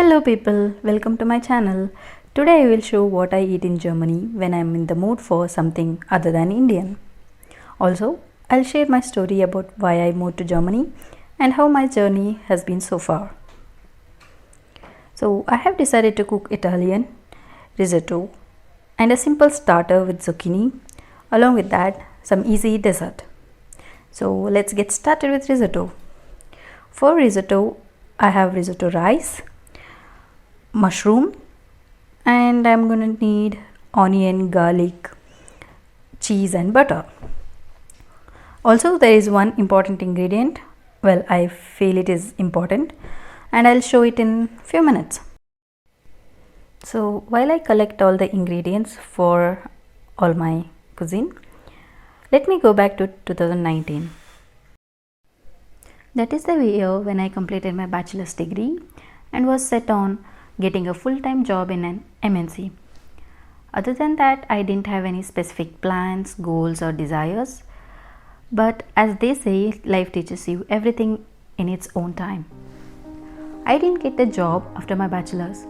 Hello people, welcome to my channel. Today I will show what I eat in Germany when I am in the mood for something other than Indian. Also, I'll share my story about why I moved to Germany and how my journey has been so far. So, I have decided to cook Italian, risotto, and a simple starter with zucchini. Along with that, some easy dessert. So, let's get started with risotto. For risotto, I have risotto rice, mushroom, and I'm gonna need onion, garlic, cheese and butter. Also, there is one important ingredient. Well, I feel it is important and I'll show it in few minutes. So while I collect all the ingredients for all my cuisine, let me go back to 2019. That is the year when I completed my bachelor's degree and was set on getting a full-time job in an MNC. Other than that, I didn't have any specific plans, goals or desires. But as they say, life teaches you everything in its own time. I didn't get a job after my bachelor's.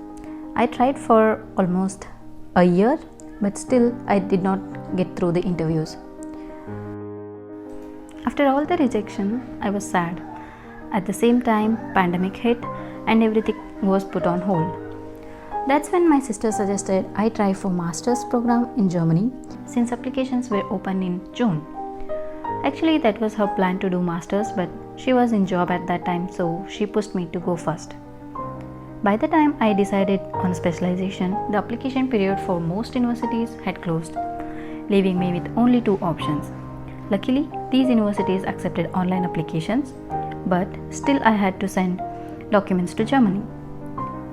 I tried for almost a year, but still I did not get through the interviews. After all the rejection, I was sad. At the same time, pandemic hit and everything was put on hold. That's when my sister suggested I try for master's program in Germany since applications were open in June. Actually, that was her plan to do masters, but she was in job at that time, so she pushed me to go first. By the time I decided on specialization, the application period for most universities had closed, leaving me with only two options. Luckily, these universities accepted online applications, but still I had to send documents to Germany.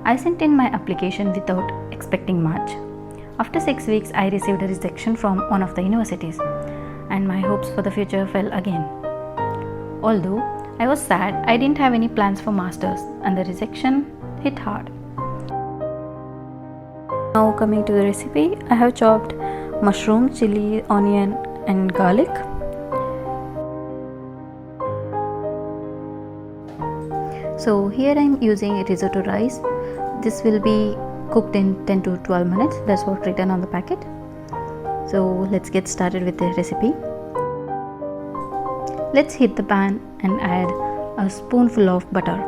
I sent in my application without expecting much. After 6 weeks, I received a rejection from one of the universities, and my hopes for the future fell again. Although I was sad, I didn't have any plans for masters, and the rejection hit hard. Now coming to the recipe, I have chopped mushroom, chili, onion and garlic. So here I am using risotto rice. This will be cooked in 10 to 12 minutes. That's what written on the packet. So let's get started with the recipe. Let's heat the pan and add a spoonful of butter.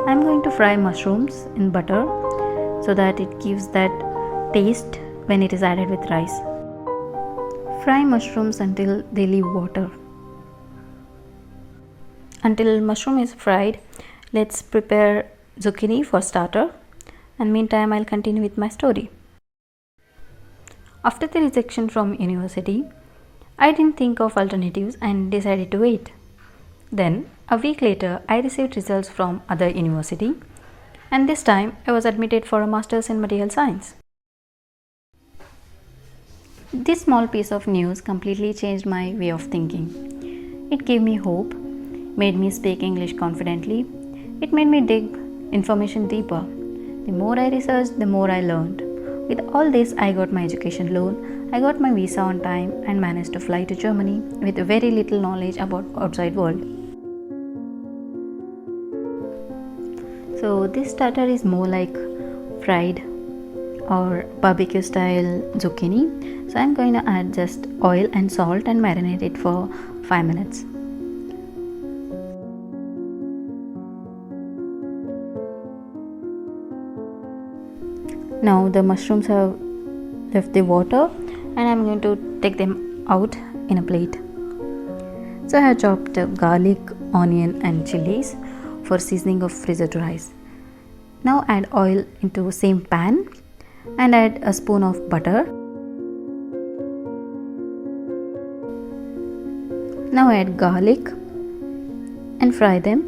I'm going to fry mushrooms in butter so that it gives that taste when it is added with rice. Fry mushrooms until they leave water. Until mushroom is fried, let's prepare zucchini for starter, and meantime I'll continue with my story. After the rejection from university, I didn't think of alternatives and decided to wait. Then, a week later, I received results from other university, and this time I was admitted for a master's in material science. This small piece of news completely changed my way of thinking. It gave me hope, made me speak English confidently. It made me dig information deeper. The more I researched, the more I learned. With all this, I got my education loan, I got my visa on time and managed to fly to Germany with very little knowledge about outside world. So this starter is more like fried or barbecue style zucchini. So I'm going to add just oil and salt and marinate it for 5 minutes. Now the mushrooms have left the water and I'm going to take them out in a plate. So I have chopped garlic, onion and chilies for seasoning of risotto rice. Now add oil into same pan and add a spoon of butter. Now add garlic and fry them.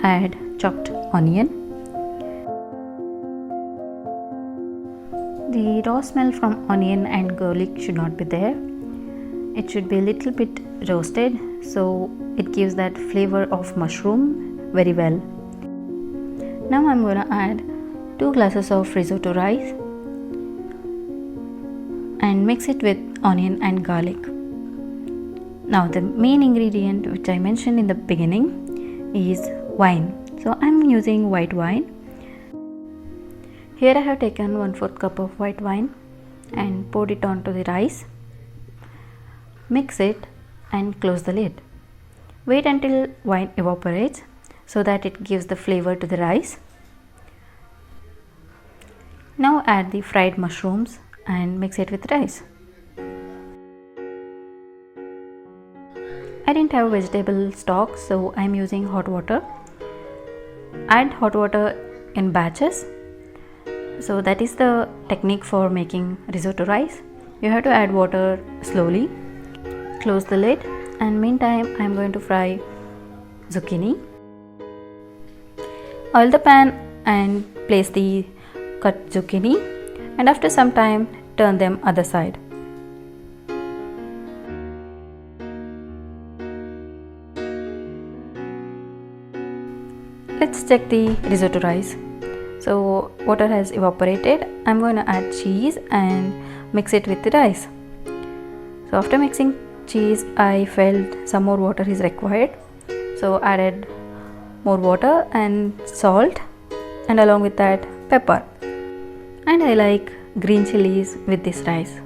Add chopped onion. The raw smell from onion and garlic should not be there. It should be a little bit roasted so it gives that flavor of mushroom very well. Now I'm going to add 2 glasses of risotto rice and mix it with onion and garlic. Now the main ingredient which I mentioned in the beginning is wine. So I'm using white wine. Here I have taken 1/4 cup of white wine and poured it onto the rice. Mix it and close the lid. Wait until wine evaporates so that it gives the flavor to the rice. Now add the fried mushrooms and mix it with rice. I didn't have vegetable stock, so I'm using hot water. Add hot water in batches. So that is the technique for making risotto rice. You have to add water slowly. Close the lid, and meantime I'm going to fry zucchini. Oil the pan and place the cut zucchini, and after some time turn them other side. Let's check the risotto rice. So water has evaporated. I'm going to add cheese and mix it with the rice. So after mixing cheese, I felt some more water is required, so added more water and salt, and along with that pepper. And I like green chilies with this rice,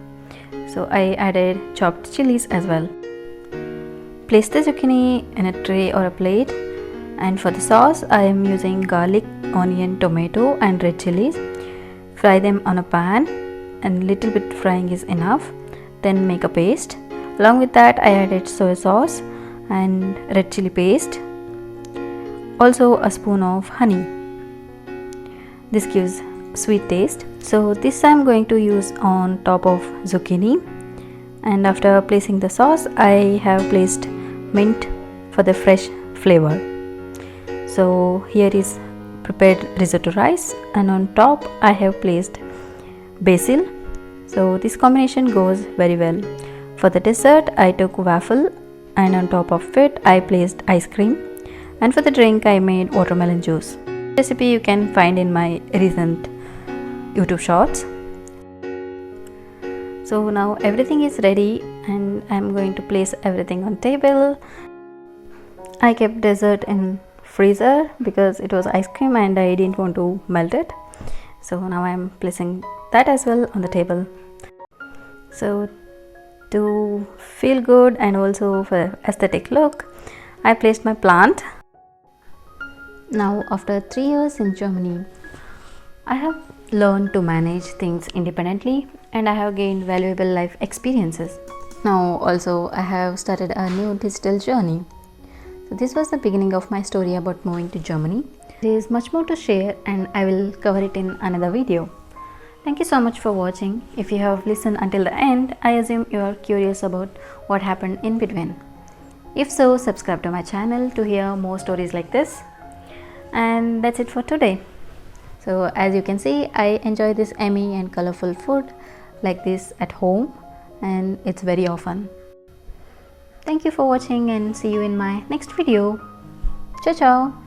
so I added chopped chilies as well. Place the zucchini in a tray or a plate, and for the sauce I am using garlic, onion, tomato and red chilies. Fry them on a pan, and little bit frying is enough. Then make a paste. Along with that I added soy sauce and red chili paste, also a spoon of honey. This gives sweet taste. So this I am going to use on top of zucchini, and after placing the sauce I have placed mint for the fresh flavor. So here is prepared risotto rice, and on top I have placed basil. So this combination goes very well. For the dessert I took waffle, and on top of it I placed ice cream, and for the drink I made watermelon juice. Recipe you can find in my recent YouTube shorts. So now everything is ready, and I'm going to place everything on table. I kept dessert in freezer because it was ice cream and I didn't want to melt it. So now I'm placing that as well on the table. So to feel good and also for aesthetic look, I placed my plant. Now after 3 years in Germany, I have learned to manage things independently, and I have gained valuable life experiences. Now also I have started a new digital journey. So this was the beginning of my story about moving to Germany. There is much more to share, and I will cover it in another video. Thank you so much for watching. If you have listened until the end, I assume you are curious about what happened in between. If so, subscribe to my channel to hear more stories like this. And that's it for today. So as you can see, I enjoy this yummy and colorful food like this at home, and it's very often. Thank you for watching, and see you in my next video. Ciao ciao.